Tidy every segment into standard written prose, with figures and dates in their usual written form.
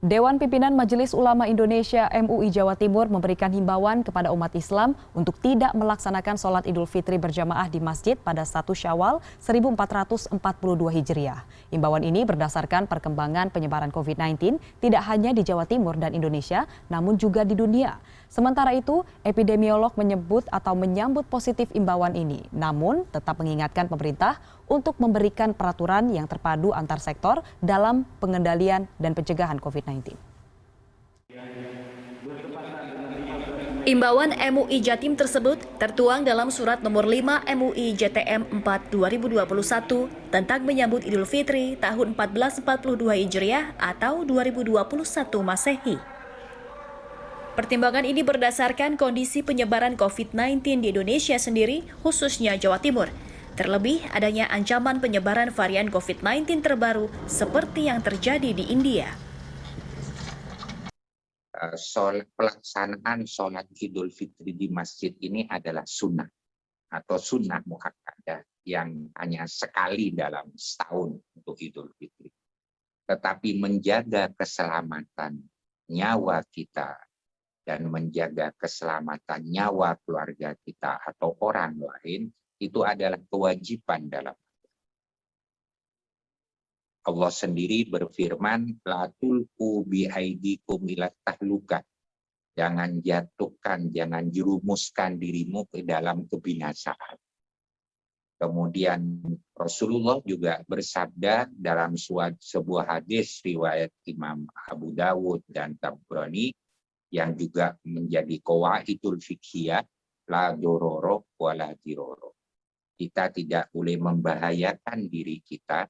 Dewan Pimpinan Majelis Ulama Indonesia MUI Jawa Timur memberikan himbauan kepada umat Islam untuk tidak melaksanakan sholat Idul Fitri berjamaah di masjid pada 1 Syawal 1442 Hijriah. Himbauan ini berdasarkan perkembangan penyebaran COVID-19 tidak hanya di Jawa Timur dan Indonesia, namun juga di dunia. Sementara itu, epidemiolog menyambut positif himbauan ini, namun tetap mengingatkan pemerintah untuk memberikan peraturan yang terpadu antar sektor dalam pengendalian dan pencegahan COVID-19. Imbauan MUI Jatim tersebut tertuang dalam surat nomor 5 MUI JTM 4 2021 tentang menyambut Idul Fitri tahun 1442 Hijriah atau 2021 Masehi. Pertimbangan ini berdasarkan kondisi penyebaran COVID-19 di Indonesia sendiri, khususnya Jawa Timur. Terlebih adanya ancaman penyebaran varian COVID-19 terbaru seperti yang terjadi di India. Pelaksanaan sholat Idul Fitri di masjid ini adalah sunnah atau sunnah muakkadah yang hanya sekali dalam setahun untuk Idul Fitri. Tetapi menjaga keselamatan nyawa kita dan menjaga keselamatan nyawa keluarga kita atau orang lain itu adalah kewajiban dalam Allah sendiri berfirman, la tulqu biaidikum ila tahlukah. Jangan jatuhkan, jangan jerumuskan dirimu ke dalam kebinasaan. Kemudian Rasulullah juga bersabda dalam sebuah hadis riwayat Imam Abu Dawud dan Tabrani yang juga menjadi qawaidul fiqhiyah, la dororo wala diroro. Kita tidak boleh membahayakan diri kita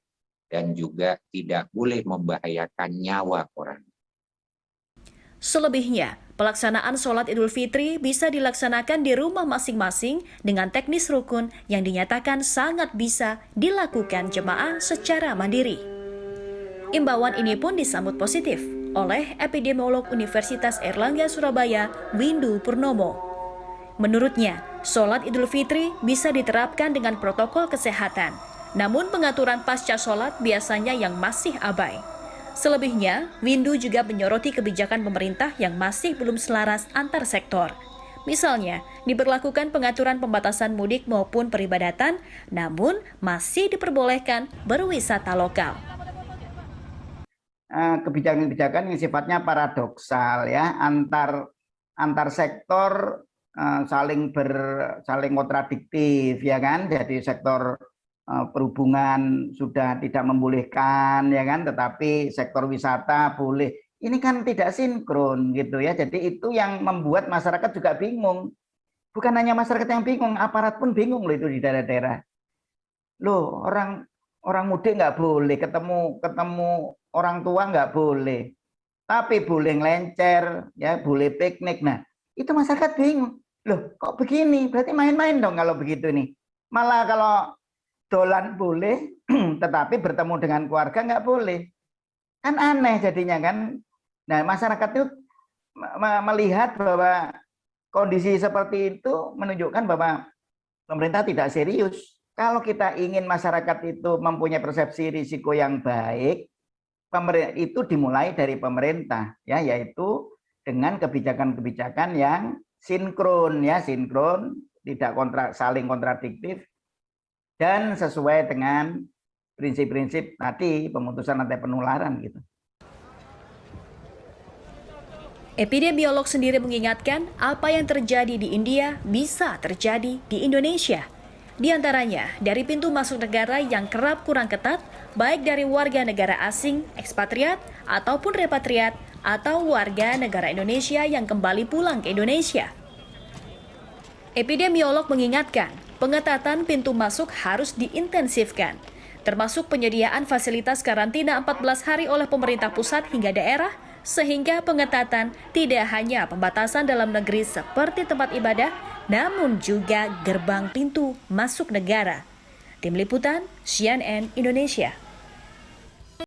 dan juga tidak boleh membahayakan nyawa orang. Selebihnya, pelaksanaan sholat Idul Fitri bisa dilaksanakan di rumah masing-masing dengan teknis rukun yang dinyatakan sangat bisa dilakukan jemaah secara mandiri. Imbauan ini pun disambut positif oleh epidemiolog Universitas Airlangga Surabaya, Windu Purnomo. Menurutnya, sholat Idul Fitri bisa diterapkan dengan protokol kesehatan. Namun pengaturan pasca sholat biasanya yang masih abai. Selebihnya, Windu juga menyoroti kebijakan pemerintah yang masih belum selaras antar sektor. Misalnya, diberlakukan pengaturan pembatasan mudik maupun peribadatan, namun masih diperbolehkan berwisata lokal. Kebijakan-kebijakan yang sifatnya paradoksal ya, antar sektor saling kontradiktif ya kan. Jadi sektor perhubungan sudah tidak membolehkan ya kan, tetapi sektor wisata boleh. Ini kan tidak sinkron gitu ya. Jadi itu yang membuat masyarakat juga bingung. Bukan hanya masyarakat yang bingung, aparat pun bingung loh itu di daerah-daerah. Loh, orang mudik nggak boleh, ketemu orang tua nggak boleh. Tapi boleh ngelencer ya, boleh piknik. Nah, itu masyarakat bingung. Loh, kok begini? Berarti main-main dong kalau begitu nih. Malah kalau dolan boleh, tetapi bertemu dengan keluarga nggak boleh. Kan aneh jadinya kan. Nah, masyarakat itu melihat bahwa kondisi seperti itu menunjukkan bahwa pemerintah tidak serius. Kalau kita ingin masyarakat itu mempunyai persepsi risiko yang baik, itu dimulai dari pemerintah, ya, yaitu dengan kebijakan-kebijakan yang sinkron, ya, sinkron, tidak saling kontradiktif, dan sesuai dengan prinsip-prinsip tadi pemutusan rantai penularan gitu. Epidemiolog sendiri mengingatkan apa yang terjadi di India bisa terjadi di Indonesia. Di antaranya dari pintu masuk negara yang kerap kurang ketat, baik dari warga negara asing, ekspatriat, ataupun repatriat, atau warga negara Indonesia yang kembali pulang ke Indonesia. Epidemiolog mengingatkan, pengetatan pintu masuk harus diintensifkan, termasuk penyediaan fasilitas karantina 14 hari oleh pemerintah pusat hingga daerah, sehingga pengetatan tidak hanya pembatasan dalam negeri seperti tempat ibadah, namun juga gerbang pintu masuk negara. Tim Liputan, CNN Indonesia.